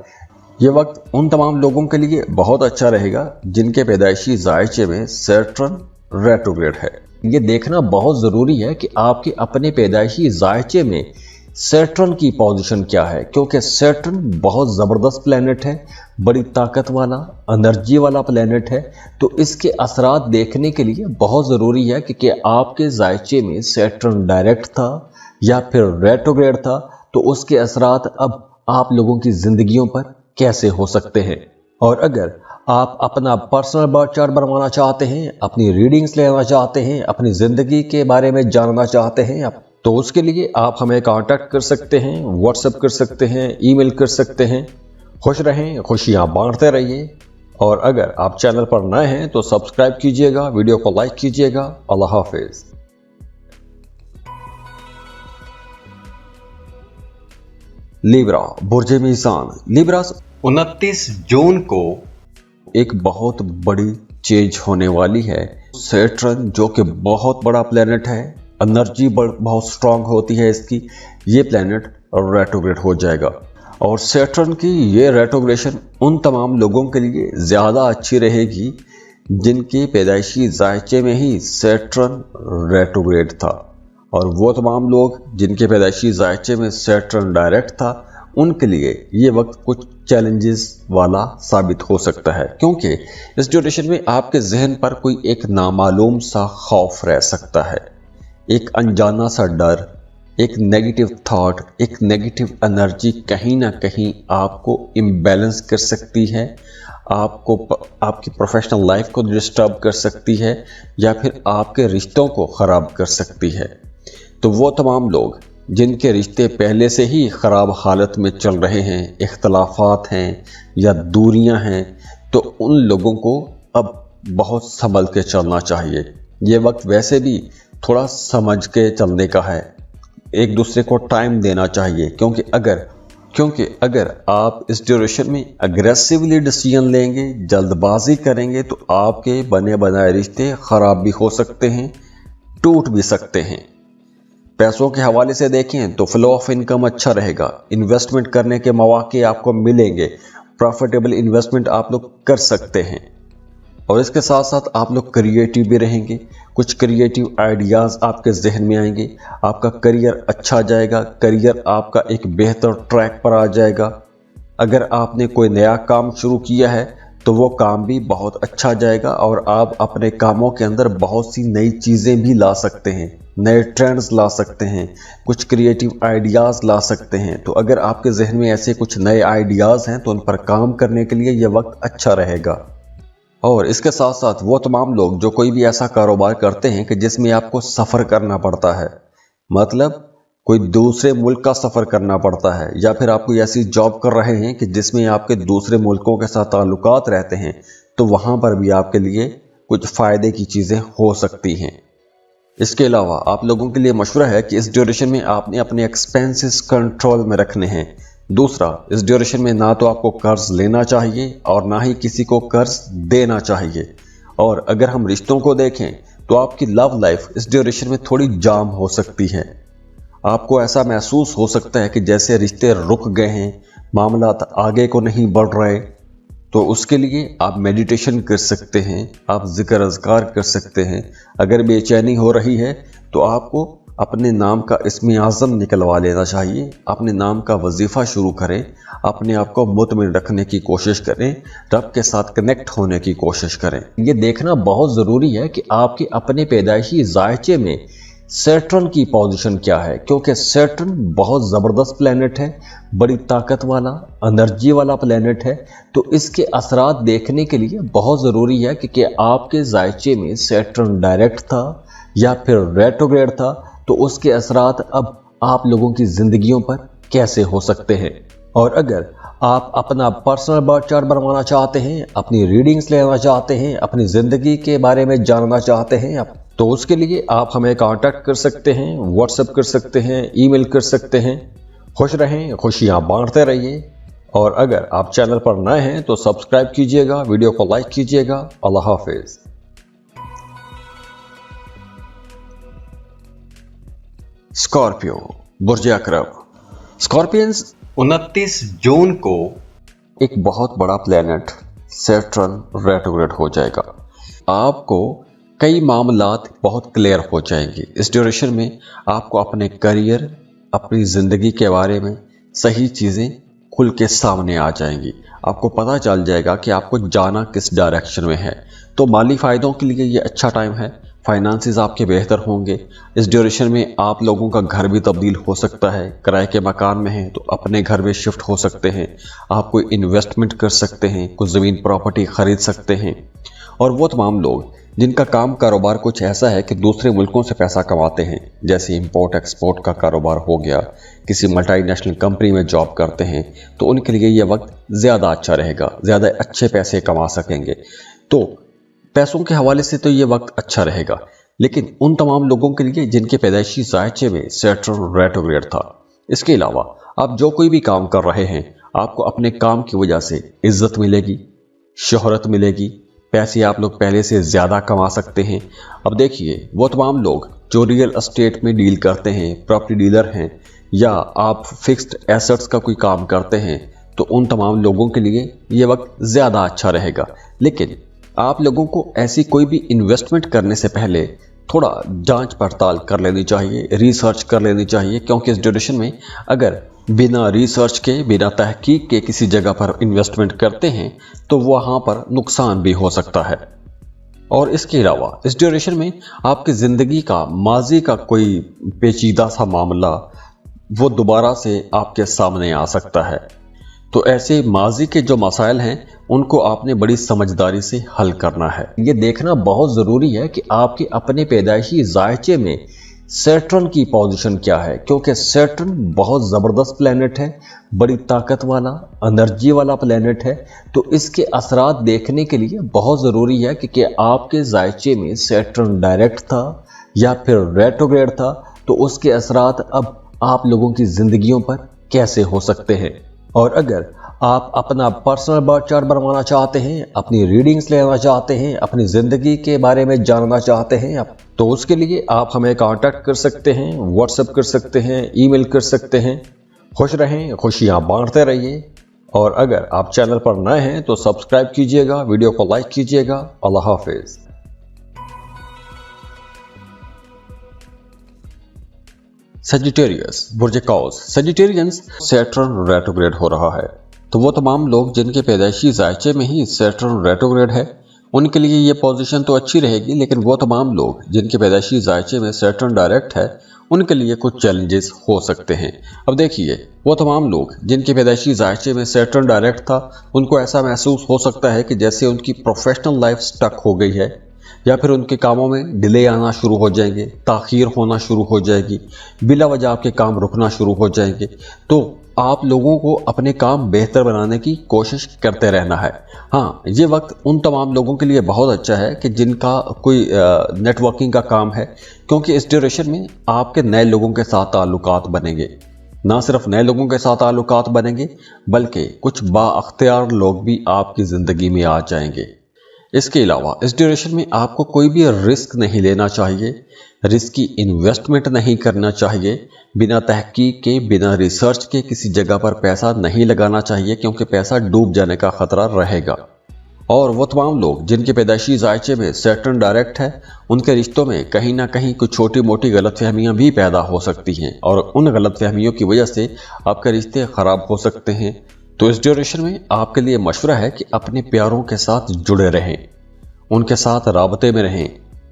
ये वक्त उन तमाम लोगों के लिए बहुत अच्छा रहेगा जिनके पैदाइशी जायचे में सैटर्न रेट्रोग्रेड है। ये देखना बहुत ज़रूरी है कि आपके अपने पैदाइशी जायचे में सैटर्न की पोजीशन क्या है, क्योंकि सैटर्न बहुत ज़बरदस्त प्लैनेट है, बड़ी ताकत वाला, एनर्जी वाला प्लैनेट है। तो इसके असरात देखने के लिए बहुत ज़रूरी है कि आपके जायचे में सैटर्न डायरेक्ट था या फिर रेट्रोग्रेड था, तो उसके असरात अब आप लोगों की ज़िंदगियों पर कैसे हो सकते हैं। और अगर आप अपना पर्सनल बर्थ चार्ट बनवाना चाहते हैं, अपनी रीडिंग्स लेना चाहते हैं, अपनी ज़िंदगी के बारे में जानना चाहते हैं, तो उसके लिए आप हमें कांटेक्ट कर सकते हैं, व्हाट्सएप कर सकते हैं, ईमेल कर सकते हैं। खुश रहें, खुशियां बांटते रहिए। और अगर आप चैनल पर नए हैं तो सब्सक्राइब कीजिएगा, वीडियो को लाइक कीजिएगा। अल्लाह हाफिज। लिब्रा, बुर्जे मीज़ान। लिब्रा 29 जून को एक बहुत बड़ी चेंज होने वाली है। सैटर्न जो कि बहुत बड़ा प्लेनेट है, एनर्जी बहुत स्ट्रांग होती है इसकी, ये प्लेनेट रेट्रोग्रेड हो जाएगा। और सैटर्न की ये रेट्रोग्रेशन उन तमाम लोगों के लिए ज़्यादा अच्छी रहेगी जिनके पैदाइशी जायचे में ही सैटर्न रेट्रोग्रेड था। और वो तमाम लोग जिनके पैदाइशी जायचे में सैटर्न डायरेक्ट था, उनके लिए ये वक्त कुछ चैलेंजेस वाला साबित हो सकता है, क्योंकि इस ड्यूरेशन में आपके जहन पर कोई एक नामालूम सा खौफ रह सकता है, एक अनजाना सा डर, एक नेगेटिव थॉट, एक नेगेटिव एनर्जी कहीं ना कहीं आपको इम्बैलेंस कर सकती है, आपको आपकी प्रोफेशनल लाइफ को डिस्टर्ब कर सकती है या फिर आपके रिश्तों को ख़राब कर सकती है। तो वो तमाम लोग जिनके रिश्ते पहले से ही ख़राब हालत में चल रहे हैं, इख्तलाफात हैं या दूरियां हैं, तो उन लोगों को अब बहुत संभल के चलना चाहिए। ये वक्त वैसे भी थोड़ा समझ के चलने का है, एक दूसरे को टाइम देना चाहिए, क्योंकि अगर आप इस ड्यूरेशन में अग्रेसिवली डिसीजन लेंगे, जल्दबाजी करेंगे, तो आपके बने बनाए रिश्ते ख़राब भी हो सकते हैं, टूट भी सकते हैं। पैसों के हवाले से देखें तो फ्लो ऑफ इनकम अच्छा रहेगा, इन्वेस्टमेंट करने के मौके आपको मिलेंगे, प्रॉफिटेबल इन्वेस्टमेंट आप लोग कर सकते हैं। और इसके साथ साथ आप लोग क्रिएटिव भी रहेंगे, कुछ क्रिएटिव आइडियाज़ आपके जहन में आएंगे, आपका करियर अच्छा जाएगा, करियर आपका एक बेहतर ट्रैक पर आ जाएगा। अगर आपने कोई नया काम शुरू किया है तो वो काम भी बहुत अच्छा जाएगा और आप अपने कामों के अंदर बहुत सी नई चीज़ें भी ला सकते हैं, नए ट्रेंड्स ला सकते हैं, कुछ क्रिएटिव आइडियाज़ ला सकते हैं। तो अगर आपके जहन में ऐसे कुछ नए आइडियाज़ हैं तो उन पर काम करने के लिए यह वक्त अच्छा रहेगा। और इसके साथ साथ वो तमाम लोग जो कोई भी ऐसा कारोबार करते हैं कि जिसमें आपको सफ़र करना पड़ता है, मतलब कोई दूसरे मुल्क का सफ़र करना पड़ता है, या फिर आप कोई ऐसी जॉब कर रहे हैं कि जिसमें आपके दूसरे मुल्कों के साथ ताल्लुकात रहते हैं, तो वहाँ पर भी आपके लिए कुछ फ़ायदे की चीज़ें हो सकती हैं। इसके अलावा आप लोगों के लिए मशवरा है कि इस ड्यूरेशन में आपने अपने एक्सपेंसेस कंट्रोल में रखने हैं। दूसरा, इस ड्यूरेशन में ना तो आपको कर्ज लेना चाहिए और ना ही किसी को कर्ज देना चाहिए। और अगर हम रिश्तों को देखें तो आपकी लव लाइफ इस ड्यूरेशन में थोड़ी जाम हो सकती है। आपको ऐसा महसूस हो सकता है कि जैसे रिश्ते रुक गए हैं, मामला आगे को नहीं बढ़ रहे। तो उसके लिए आप मेडिटेशन कर सकते हैं, आप जिक्र अज़कार कर सकते हैं। अगर बेचैनी हो रही है तो आपको अपने नाम का इस्म आज़म निकलवा लेना चाहिए, अपने नाम का वजीफ़ा शुरू करें, अपने आप को मुतमिन रखने की कोशिश करें, रब के साथ कनेक्ट होने की कोशिश करें। ये देखना बहुत ज़रूरी है कि आपके अपने पैदाइशी जायचे में सैटर्न की पोजीशन क्या है, क्योंकि सैटर्न बहुत ज़बरदस्त प्लैनेट है, बड़ी ताकत वाला एनर्जी वाला प्लैनेट है। तो इसके असरात देखने के लिए बहुत ज़रूरी है कि आपके जायचे में सैटर्न डायरेक्ट था या फिर रेट्रोग्रेड था, तो उसके असरात अब आप लोगों की ज़िंदगियों पर कैसे हो सकते हैं। और अगर आप अपना पर्सनल बर्थ चार्ट बनवाना चाहते हैं, अपनी रीडिंग्स लेना चाहते हैं, अपनी ज़िंदगी के बारे में जानना चाहते हैं, तो उसके लिए आप हमें कांटेक्ट कर सकते हैं, व्हाट्सएप कर सकते हैं, ईमेल कर सकते हैं। खुश रहें, खुशियां बांटते रहिए। और अगर आप चैनल पर नए हैं तो सब्सक्राइब कीजिएगा, वीडियो को लाइक कीजिएगा। अल्लाह हाफिज। स्कॉर्पियो, बुर्ज अकरब। स्कॉर्पियंस 29 जून को एक बहुत बड़ा प्लेनेट सैटर्न रेट्रोग्रेड हो जाएगा। आपको कई मामलात बहुत क्लियर हो जाएंगे। इस ड्यूरेशन में आपको अपने करियर, अपनी ज़िंदगी के बारे में सही चीज़ें खुल के सामने आ जाएंगी। आपको पता चल जाएगा कि आपको जाना किस डायरेक्शन में है। तो माली फ़ायदों के लिए ये अच्छा टाइम है। फाइनेंसेस आपके बेहतर होंगे। इस ड्यूरेशन में आप लोगों का घर भी तब्दील हो सकता है। किराए के मकान में हैं तो अपने घर में शिफ्ट हो सकते हैं। आप कोई इन्वेस्टमेंट कर सकते हैं, कुछ ज़मीन प्रॉपर्टी ख़रीद सकते हैं। और वो तमाम लोग जिनका काम कारोबार कुछ ऐसा है कि दूसरे मुल्कों से पैसा कमाते हैं, जैसे इंपोर्ट एक्सपोर्ट का कारोबार हो गया, किसी मल्टीनेशनल कंपनी में जॉब करते हैं, तो उनके लिए ये वक्त ज़्यादा अच्छा रहेगा, ज़्यादा अच्छे पैसे कमा सकेंगे। तो पैसों के हवाले से तो ये वक्त अच्छा रहेगा। लेकिन उन तमाम लोगों के लिए जिनके पैदाइशी जायचे में सैटर्न रेट्रोग्रेड था, इसके अलावा आप जो कोई भी काम कर रहे हैं, आपको अपने काम की वजह से इज्जत मिलेगी, शोहरत मिलेगी, पैसे आप लोग पहले से ज़्यादा कमा सकते हैं। अब देखिए, वो तमाम लोग जो रियल एस्टेट में डील करते हैं, प्रॉपर्टी डीलर हैं, या आप फिक्स्ड एसेट्स का कोई काम करते हैं, तो उन तमाम लोगों के लिए ये वक्त ज़्यादा अच्छा रहेगा। लेकिन आप लोगों को ऐसी कोई भी इन्वेस्टमेंट करने से पहले थोड़ा जांच पड़ताल कर लेनी चाहिए, रिसर्च कर लेनी चाहिए, क्योंकि इस ड्यूरेशन में अगर बिना रिसर्च के, बिना तहकीक के किसी जगह पर इन्वेस्टमेंट करते हैं तो वहाँ पर नुकसान भी हो सकता है। और इसके अलावा इस ड्यूरेशन में आपकी ज़िंदगी का, माजी का कोई पेचीदा सा मामला वो दोबारा से आपके सामने आ सकता है। तो ऐसे माजी के जो मसाइल हैं उनको आपने बड़ी समझदारी से हल करना है। ये देखना बहुत ज़रूरी है कि आपके अपने पैदाइशी जायचे में सैटर्न की पोजीशन क्या है, क्योंकि सैटर्न बहुत ज़बरदस्त प्लैनेट है, बड़ी ताकत वाला एनर्जी वाला प्लैनेट है। तो इसके असरात देखने के लिए बहुत ज़रूरी है कि आपके जायचे में सैटर्न डायरेक्ट था या फिर रेट्रोग्रेड था, तो उसके असरात अब आप लोगों की ज़िंदगियों पर कैसे हो सकते हैं। और अगर आप अपना पर्सनल बर्थ चार्ट बनवाना चाहते हैं, अपनी रीडिंग्स लेना चाहते हैं, अपनी ज़िंदगी के बारे में जानना चाहते हैं, तो उसके लिए आप हमें कांटेक्ट कर सकते हैं, व्हाट्सएप कर सकते हैं, ईमेल कर सकते हैं। खुश रहें, खुशियां बांटते रहिए। और अगर आप चैनल पर नए हैं तो सब्सक्राइब कीजिएगा, वीडियो को लाइक कीजिएगा। अल्लाह हाफिज। सजिटेरियस, बुर्ज कौस। सजिटेरियंस सैटर्न रेट्रोग्रेड हो रहा है, तो वो तमाम लोग जिनके पैदाइशी जायचे में ही सैटर्न रेट्रोग्रेड है उनके लिए ये पोजीशन तो अच्छी रहेगी। लेकिन वो तमाम लोग जिनके पैदाइशी जायचे में सैटर्न डायरेक्ट है उनके लिए कुछ चैलेंजेस हो सकते हैं। अब देखिए, वो तमाम लोग जिनके पैदाइशी जायचे में सैटर्न डायरेक्ट था, उनको ऐसा महसूस हो सकता है कि जैसे उनकी प्रोफेशनल लाइफ स्टक हो गई है, या फिर उनके कामों में डिले आना शुरू हो जाएंगे, ताख़ीर होना शुरू हो जाएगी, बिला वजह आपके काम रुकना शुरू हो जाएंगे। तो आप लोगों को अपने काम बेहतर बनाने की कोशिश करते रहना है। हाँ, ये वक्त उन तमाम लोगों के लिए बहुत अच्छा है कि जिनका कोई नेटवर्किंग का काम है, क्योंकि इस ड्यूरेशन में आपके नए लोगों के साथ ताल्लुकात बनेंगे। ना सिर्फ नए लोगों के साथ ताल्लुकात बनेंगे, बल्कि कुछ बाअख्तियार लोग भी आपकी ज़िंदगी में आ जाएंगे। इसके अलावा इस ड्यूरेशन में आपको कोई भी रिस्क नहीं लेना चाहिए, रिस्क की इन्वेस्टमेंट नहीं करना चाहिए, बिना तहकीक के, बिना रिसर्च के किसी जगह पर पैसा नहीं लगाना चाहिए, क्योंकि पैसा डूब जाने का खतरा रहेगा। और वो तमाम लोग जिनके पैदाइशी जायचे में सैटर्न डायरेक्ट है, उनके रिश्तों में कहीं ना कहीं कुछ छोटी मोटी गलतफहमियां भी पैदा हो सकती हैं, और उन गलतफहमियों की वजह से आपके रिश्ते खराब हो सकते हैं। तो इस ड्यूरेशन में आपके लिए मशवरा है कि अपने प्यारों के साथ जुड़े रहें, उनके साथ राबते में रहें,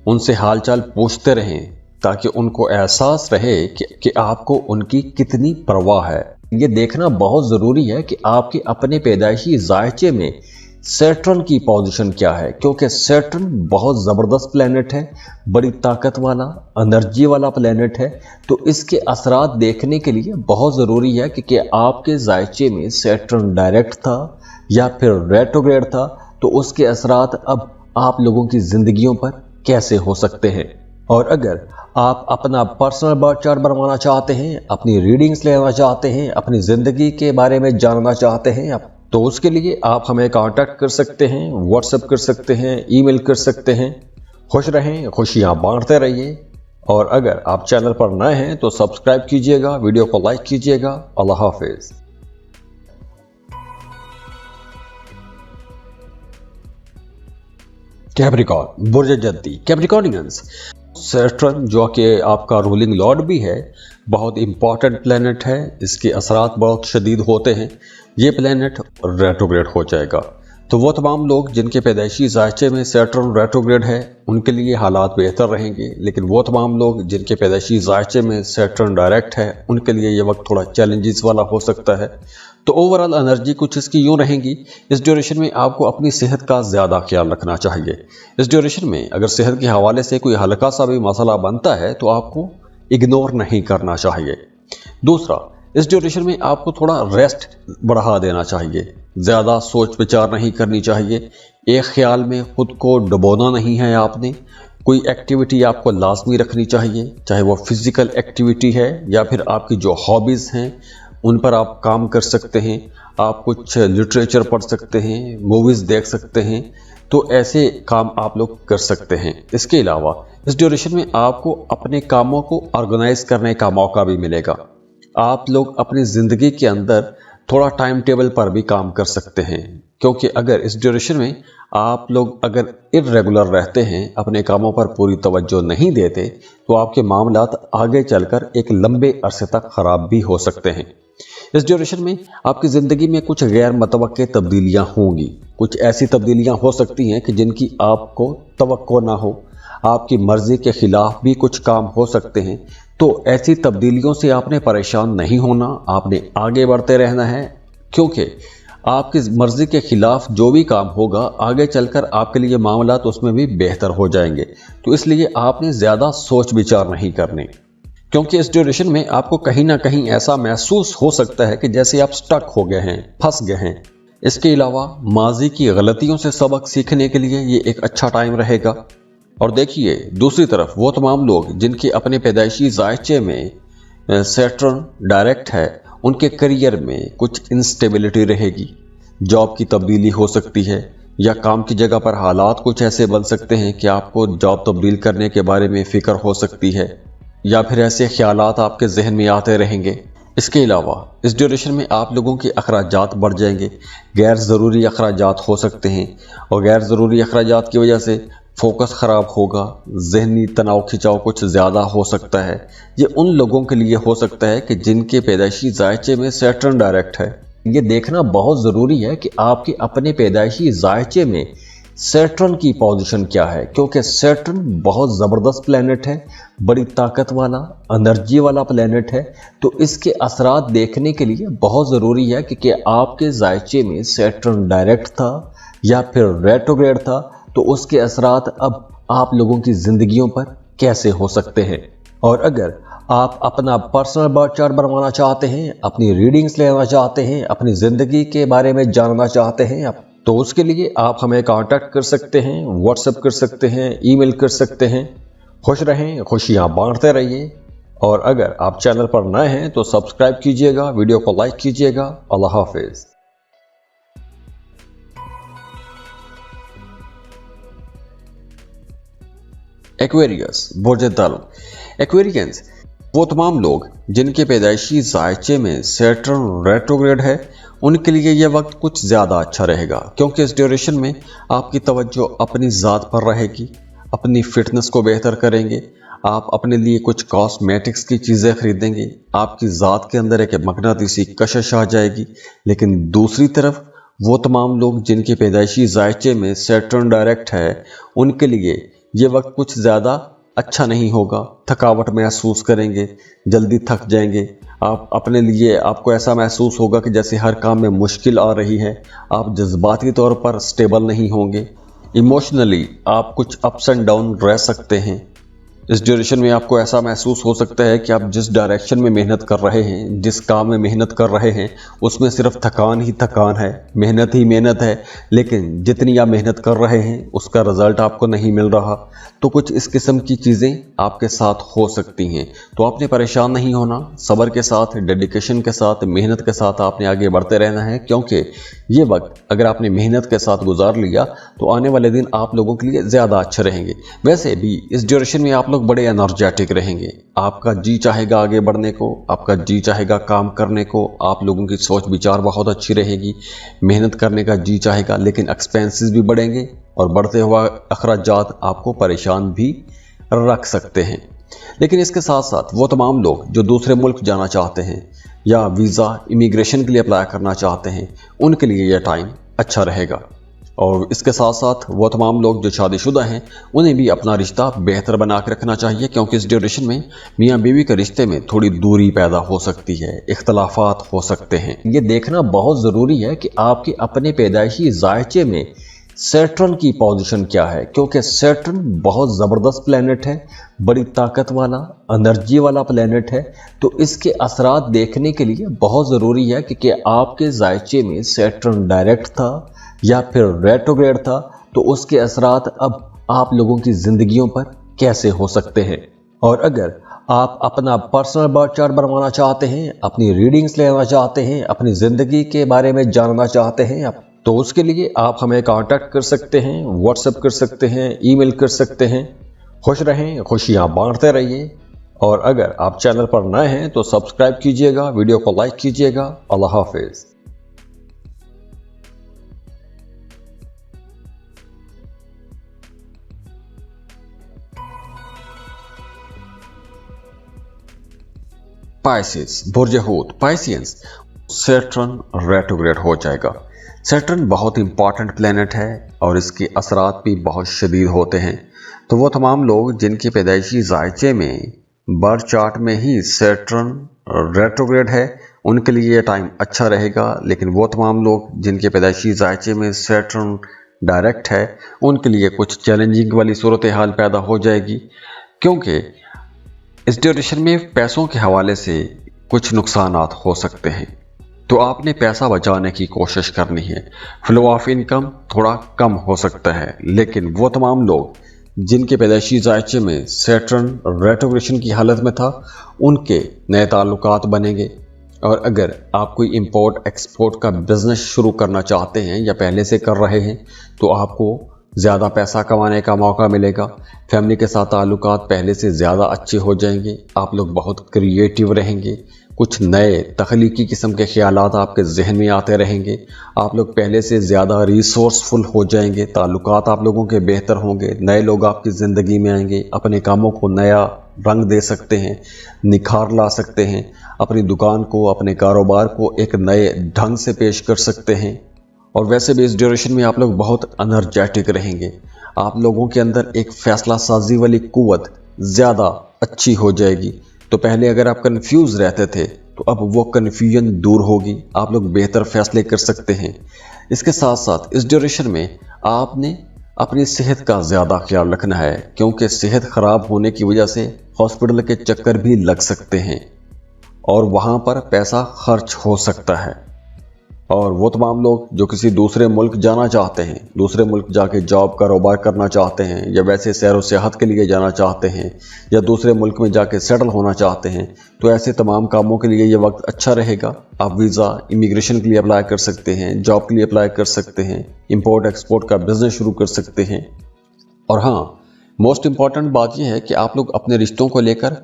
उनसे हालचाल पूछते रहें, ताकि उनको एहसास रहे कि आपको उनकी कितनी परवाह है। ये देखना बहुत ज़रूरी है कि आपके अपने पैदाइशी जायचे में सैटर्न की पोजीशन क्या है, क्योंकि सैटर्न बहुत ज़बरदस्त प्लैनेट है, बड़ी ताकत वाला, एनर्जी वाला प्लैनेट है। तो इसके असरात देखने के लिए बहुत ज़रूरी है कि आपके जायचे में सैटर्न डायरेक्ट था या फिर रेट्रोग्रेड था, तो उसके असरात अब आप लोगों की ज़िंदगियों पर कैसे हो सकते हैं। और अगर आप अपना पर्सनल बर्थ चार्ट बनवाना चाहते हैं, अपनी रीडिंग्स लेना चाहते हैं, अपनी ज़िंदगी के बारे में जानना चाहते हैं, तो उसके लिए आप हमें कांटेक्ट कर सकते हैं, व्हाट्सएप कर सकते हैं, ईमेल कर सकते हैं। खुश रहें, खुशियां बांटते रहिए। और अगर आप चैनल पर नए हैं तो सब्सक्राइब कीजिएगा, वीडियो को लाइक कीजिएगा। अल्लाह हाफिज। कैप्रिकॉर्न, बुर्ज जद्दी, कैप्रिकॉर्नियंस। सैटर्न जो कि आपका रूलिंग लॉर्ड भी है, बहुत इंपॉर्टेंट प्लैनेट है, इसके असरात बहुत शदीद होते हैं। ये प्लैनेट रेट्रोग्रेड हो जाएगा, तो वो तमाम लोग जिनके पैदाइशी जायचे में सैटर्न रेट्रोग्रेड है, उनके लिए हालात बेहतर रहेंगे। लेकिन वो तमाम लोग जिनके पैदाइशी जायचे में सैटर्न डायरेक्ट है, उनके लिए ये वक्त थोड़ा चैलेंजेस वाला हो सकता है। तो ओवरऑल एनर्जी कुछ इसकी यूँ रहेंगी। इस ड्यूरेशन में आपको अपनी सेहत का ज़्यादा ख्याल रखना चाहिए। इस ड्यूरेशन में अगर सेहत के हवाले से कोई हल्का सा भी मसला बनता है तो आपको इग्नोर नहीं करना चाहिए। दूसरा, इस ड्यूरेशन में आपको थोड़ा रेस्ट बढ़ा देना चाहिए, ज़्यादा सोच विचार नहीं करनी चाहिए, एक ख्याल में खुद को डुबोना नहीं है आपने। कोई एक्टिविटी आपको लाजमी रखनी चाहिए, चाहे वो फिज़िकल एक्टिविटी है या फिर आपकी जो हॉबीज़ हैं उन पर आप काम कर सकते हैं। आप कुछ लिटरेचर पढ़ सकते हैं, मूवीज़ देख सकते हैं, तो ऐसे काम आप लोग कर सकते हैं। इसके अलावा इस ड्यूरेशन में आपको अपने कामों को ऑर्गेनाइज करने का मौका भी मिलेगा। आप लोग अपनी ज़िंदगी के अंदर थोड़ा टाइम टेबल पर भी काम कर सकते हैं, क्योंकि अगर इस ड्यूरेशन में आप लोग अगर इर्रेगुलर रहते हैं, अपने कामों पर पूरी तवज्जो नहीं देते, तो आपके मामलात आगे चलकर एक लंबे अरसे तक ख़राब भी हो सकते हैं। इस ड्यूरेशन में आपकी ज़िंदगी में कुछ गैर मुतवक्के तब्दीलियाँ होंगी, कुछ ऐसी तब्दीलियाँ हो सकती हैं कि जिनकी आपको तवक्को ना हो, आपकी मर्ज़ी के ख़िलाफ़ भी कुछ काम हो सकते हैं। तो ऐसी तब्दीलियों से आपने परेशान नहीं होना, आपने आगे बढ़ते रहना है, क्योंकि आपकी मर्ज़ी के ख़िलाफ़ जो भी काम होगा आगे चलकर आपके लिए मामला तो उसमें भी बेहतर हो जाएंगे। तो इसलिए आपने ज़्यादा सोच विचार नहीं करने, क्योंकि इस ड्यूरेशन में आपको कहीं ना कहीं ऐसा महसूस हो सकता है कि जैसे आप स्टक हो गए हैं, फंस गए हैं। इसके अलावा माजी की गलतियों से सबक सीखने के लिए ये एक अच्छा टाइम रहेगा। और देखिए, दूसरी तरफ वो तमाम लोग जिनके अपने पैदाइशी जायचे में सैटर्न डायरेक्ट है, उनके करियर में कुछ इंस्टेबिलिटी रहेगी, जॉब की तब्दीली हो सकती है, या काम की जगह पर हालात कुछ ऐसे बन सकते हैं कि आपको जॉब तब्दील करने के बारे में फ़िक्र हो सकती है, या फिर ऐसे ख्यालात आपके जहन में आते रहेंगे। इसके अलावा इस ड्यूरेशन में आप लोगों के अखराजात बढ़ जाएंगे, गैर ज़रूरी अखराजात हो सकते हैं, और गैर ज़रूरी अखराजात की वजह से फोकस ख़राब होगा, जहनी तनाव खिंचाव कुछ ज़्यादा हो सकता है। ये उन लोगों के लिए हो सकता है कि जिनके पैदाइशी जायचे में सैटर्न डायरेक्ट है। ये देखना बहुत ज़रूरी है कि आपके अपने पैदाइशी जायचे में सैटर्न की पोजीशन क्या है, क्योंकि सैटर्न बहुत ज़बरदस्त प्लैनेट है, बड़ी ताकत वाला, एनर्जी वाला प्लैनेट है। तो इसके असरात देखने के लिए बहुत ज़रूरी है कि आपके जायचे में सैटर्न डायरेक्ट था या फिर रेट्रोग्रेड था, तो उसके असरात अब आप लोगों की ज़िंदगियों पर कैसे हो सकते हैं। और अगर आप अपना पर्सनल बर्थ चार्ट बनवाना चाहते हैं, अपनी रीडिंग्स लेना चाहते हैं, अपनी ज़िंदगी के बारे में जानना चाहते हैं, तो उसके लिए आप हमें कांटेक्ट कर सकते हैं, व्हाट्सएप कर सकते हैं, ईमेल कर सकते हैं। खुश रहें, खुशियां बांटते रहिए। और अगर आप चैनल पर नए हैं तो सब्सक्राइब कीजिएगा, वीडियो को लाइक कीजिएगा। अल्लाह हाफिज़। एक्वेरियस बुर्ज दल्व। एक्वेरियंस वो तमाम लोग जिनके पैदाइशी जायचे में सैटर्न रेट्रोग्रेड है, उनके लिए यह वक्त कुछ ज़्यादा अच्छा रहेगा, क्योंकि इस ड्यूरेशन में आपकी तवज्जो अपनी ज़ात पर रहेगी, अपनी फिटनेस को बेहतर करेंगे, आप अपने लिए कुछ कॉस्मेटिक्स की चीज़ें खरीदेंगे, आपकी ज़ात के अंदर एक मकनातीसी कशिश आ जाएगी। लेकिन दूसरी तरफ वो तमाम लोग जिनके पैदाइशी जायचे में सैटर्न डायरेक्ट है, उनके लिए ये वक्त कुछ ज़्यादा अच्छा नहीं होगा, थकावट महसूस करेंगे, जल्दी थक जाएंगे, आप अपने लिए आपको ऐसा महसूस होगा कि जैसे हर काम में मुश्किल आ रही है, आप जज्बाती तौर पर स्टेबल नहीं होंगे, इमोशनली आप कुछ अप्स एंड डाउन रह सकते हैं। इस ड्यूरेशन में आपको ऐसा महसूस हो सकता है कि आप जिस डायरेक्शन में मेहनत कर रहे हैं, जिस काम में मेहनत कर रहे हैं, उसमें सिर्फ थकान ही थकान है, मेहनत ही मेहनत है, लेकिन जितनी आप मेहनत कर रहे हैं उसका रिजल्ट आपको नहीं मिल रहा। तो कुछ इस किस्म की चीज़ें आपके साथ हो सकती हैं। तो आपने परेशान नहीं होना, सब्र के साथ, डेडिकेशन के साथ, मेहनत के साथ आपने आगे बढ़ते रहना है, क्योंकि ये वक्त अगर आपने मेहनत के साथ गुजार लिया तो आने वाले दिन आप लोगों के लिए ज़्यादा अच्छे रहेंगे। वैसे भी इस ड्यूरेशन में आप लोग बड़े एनर्जेटिक रहेंगे, आपका जी चाहेगा आगे बढ़ने को, आपका जी चाहेगा काम करने को, आप लोगों की सोच विचार बहुत अच्छी रहेगी, मेहनत करने का जी चाहेगा, लेकिन एक्सपेंसेस भी बढ़ेंगे और बढ़ते हुआ अखराजात आपको परेशान भी रख सकते हैं। लेकिन इसके साथ साथ वो तमाम लोग जो दूसरे मुल्क जाना चाहते हैं या वीज़ा इमिग्रेशन के लिए अप्लाई करना चाहते हैं, उनके लिए यह टाइम अच्छा रहेगा। और इसके साथ साथ वो तमाम लोग जो शादीशुदा हैं, उन्हें भी अपना रिश्ता बेहतर बना के रखना चाहिए, क्योंकि इस ड्यूरेशन में मियाँ बीवी के रिश्ते में थोड़ी दूरी पैदा हो सकती है, इख्तलाफात हो सकते हैं। ये देखना बहुत ज़रूरी है कि आपके अपने पैदाइशी जायचे में सैटर्न की पोजीशन क्या है, क्योंकि सैटर्न बहुत ज़बरदस्त प्लैनेट है, बड़ी ताकत वाला, एनर्जी वाला प्लैनेट है। तो इसके असरात देखने के लिए बहुत ज़रूरी है कि आपके जायचे में सैटर्न डायरेक्ट था या फिर रेट्रोग्रेड था, तो उसके असरात अब आप लोगों की ज़िंदगियों पर कैसे हो सकते हैं। और अगर आप अपना पर्सनल बर्थ चार्ट बनवाना चाहते हैं, अपनी रीडिंग्स लेना चाहते हैं, अपनी ज़िंदगी के बारे में जानना चाहते हैं, तो उसके लिए आप हमें कांटेक्ट कर सकते हैं, व्हाट्सएप कर सकते हैं, ईमेल कर सकते हैं। खुश रहें, खुशियाँ बांटते रहिए। और अगर आप चैनल पर नए हैं तो सब्सक्राइब कीजिएगा, वीडियो को लाइक कीजिएगा। अल्लाह हाफिज़। पाइसिस बुर्ज हूत। पाइसियंस सैटर्न रेट्रोग्रेड हो जाएगा। सैटर्न बहुत इंपॉर्टेंट प्लेनेट है और इसके असरात भी बहुत शदीद होते हैं। तो वो तमाम लोग जिनके पैदाइशी जायचे में बर्थ चार्ट में ही सैटर्न रेट्रोग्रेड है, उनके लिए ये टाइम अच्छा रहेगा। लेकिन वो तमाम लोग जिनके पैदाइशी जायचे में सैटर्न डायरेक्ट है, उनके लिए कुछ चैलेंजिंग वाली सूरत हाल पैदा हो जाएगी, क्योंकि इस ड्यूरेशन में पैसों के हवाले से कुछ नुकसानात हो सकते हैं। तो आपने पैसा बचाने की कोशिश करनी है। फ्लो ऑफ इनकम थोड़ा कम हो सकता है। लेकिन वो तमाम लोग जिनके पैदाइशी जायचे में सैटर्न रेट्रोग्रेशन की हालत में था, उनके नए ताल्लुकात बनेंगे। और अगर आप कोई इंपोर्ट एक्सपोर्ट का बिजनेस शुरू करना चाहते हैं या पहले से कर रहे हैं, तो आपको ज़्यादा पैसा कमाने का मौका मिलेगा। फैमिली के साथ ताल्लुकात पहले से ज़्यादा अच्छे हो जाएंगे। आप लोग बहुत क्रिएटिव रहेंगे, कुछ नए तख्लीकी किस्म के ख्यालात आपके जहन में आते रहेंगे। आप लोग पहले से ज़्यादा रिसोर्सफुल हो जाएंगे, ताल्लुकात आप लोगों के बेहतर होंगे, नए लोग आपकी ज़िंदगी में आएंगे, अपने कामों को नया रंग दे सकते हैं, निखार ला सकते हैं, अपनी दुकान को, अपने कारोबार को एक नए ढंग से पेश कर सकते हैं। और वैसे भी इस ड्यूरेशन में आप लोग बहुत एनर्जेटिक रहेंगे। आप लोगों के अंदर एक फ़ैसला साजी वाली कुव्वत ज़्यादा अच्छी हो जाएगी। तो पहले अगर आप कंफ्यूज रहते थे, तो अब वो कन्फ्यूजन दूर होगी, आप लोग बेहतर फैसले कर सकते हैं। इसके साथ साथ इस ड्यूरेशन में आपने अपनी सेहत का ज़्यादा ख्याल रखना है, क्योंकि सेहत ख़राब होने की वजह से हॉस्पिटल के चक्कर भी लग सकते हैं और वहाँ पर पैसा खर्च हो सकता है। और वो तमाम लोग जो किसी दूसरे मुल्क जाना चाहते हैं, दूसरे मुल्क जाके जॉब कारोबार करना चाहते हैं, या वैसे सैर व सियाहत के लिए जाना चाहते हैं, या दूसरे मुल्क में जाके सेटल होना चाहते हैं, तो ऐसे तमाम कामों के लिए ये वक्त अच्छा रहेगा। आप वीज़ा इमिग्रेशन के लिए अप्लाई कर सकते हैं, जॉब के लिए अप्लाई कर सकते हैं, इंपोर्ट एक्सपोर्ट का बिज़नेस शुरू कर सकते हैं। और हाँ, मोस्ट इम्पॉर्टेंट बात यह है कि आप लोग अपने रिश्तों को लेकर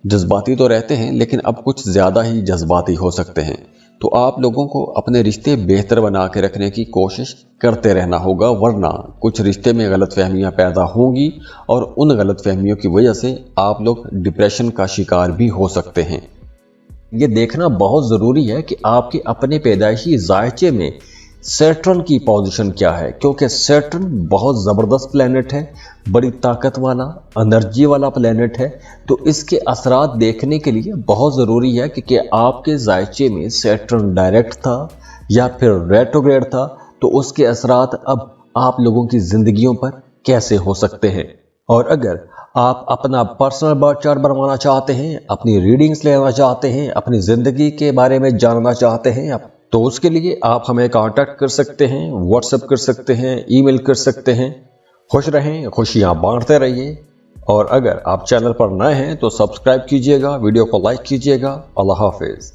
जज्बाती तो रहते हैं, लेकिन अब कुछ ज़्यादा ही जज्बाती हो सकते हैं। तो आप लोगों को अपने रिश्ते बेहतर बना के रखने की कोशिश करते रहना होगा, वरना कुछ रिश्ते में गलतफहमियां पैदा होंगी और उन गलतफहमियों की वजह से आप लोग डिप्रेशन का शिकार भी हो सकते हैं। ये देखना बहुत ज़रूरी है कि आपके अपने पैदाइशी जायचे में सैटर्न की पोजीशन क्या है, क्योंकि सैटर्न बहुत ज़बरदस्त प्लैनेट है, बड़ी ताकत वाला एनर्जी वाला प्लैनेट है। तो इसके असरात देखने के लिए बहुत ज़रूरी है कि आपके जायचे में सैटर्न डायरेक्ट था या फिर रेट्रोग्रेड था, तो उसके असरात अब आप लोगों की ज़िंदगियों पर कैसे हो सकते हैं। और अगर आप अपना पर्सनल बर्थ चार्ट बनवाना चाहते हैं, अपनी रीडिंग्स लेना चाहते हैं, अपनी ज़िंदगी के बारे में जानना चाहते हैं, तो उसके लिए आप हमें कांटेक्ट कर सकते हैं, व्हाट्सएप कर सकते हैं, ईमेल कर सकते हैं। खुश रहें, खुशियां बांटते रहिए। और अगर आप चैनल पर नए हैं तो सब्सक्राइब कीजिएगा, वीडियो को लाइक कीजिएगा। अल्लाह हाफिज़।